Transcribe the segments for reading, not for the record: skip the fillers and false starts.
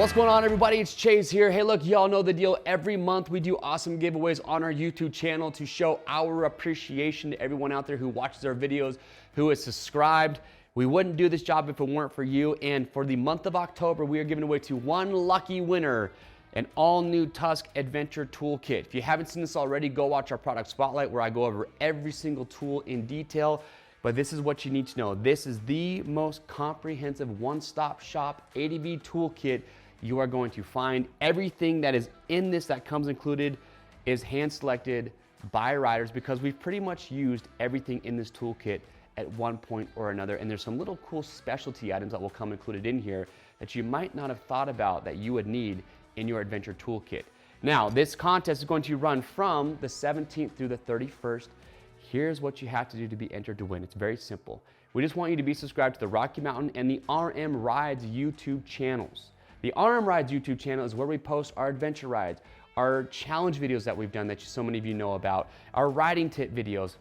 What's going on, everybody? It's Chase here. Hey, look, y'all know the deal. Every month we do awesome giveaways on our YouTube channel to show our appreciation to everyone out there who watches our videos, who is subscribed. We wouldn't do this job if it weren't for you. And for the month of October, we are giving away to one lucky winner an all-new Tusk Adventure Tool Kit. If you haven't seen this already, go watch our product spotlight where I go over every single tool in detail. But this is what you need to know. This is the most comprehensive one-stop shop ADV tool kit you are going to find. Everything that is in this that comes included is hand-selected by riders because we've pretty much used everything in this toolkit at one point or another. And there's some little cool specialty items that will come included in here that you might not have thought about that you would need in your adventure toolkit. Now, this contest is going to run from the 17th through the 31st. Here's what you have to do to be entered to win. It's very simple. We just want you to be subscribed to the Rocky Mountain and the RM Rides YouTube channels. The RM Rides YouTube channel is where we post our adventure rides, our challenge videos that we've done that so many of you know about, our riding tip videos.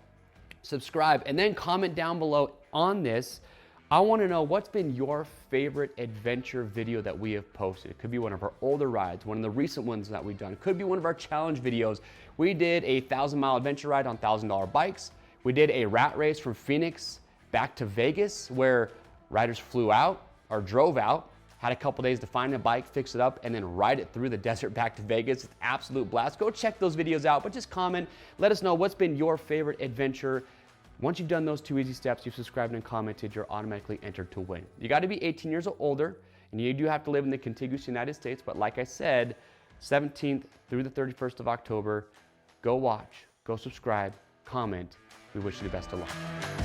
Subscribe and then comment down below on this. I want to know what's been your favorite adventure video that we have posted. It could be one of our older rides, one of the recent ones that we've done. It could be one of our challenge videos. We did a 1,000-mile adventure ride on $1,000 bikes. We did a rat race from Phoenix back to Vegas where riders flew out or drove out, had a couple days to find a bike, fix it up, and then ride it through the desert back to Vegas. It's an absolute blast. Go check those videos out, but just comment. Let us know what's been your favorite adventure. Once you've done those 2 easy steps, you've subscribed and commented, you're automatically entered to win. You got to be 18 years or older, and you do have to live in the contiguous United States, but like I said, 17th through the 31st of October, go watch, go subscribe, comment. We wish you the best of luck.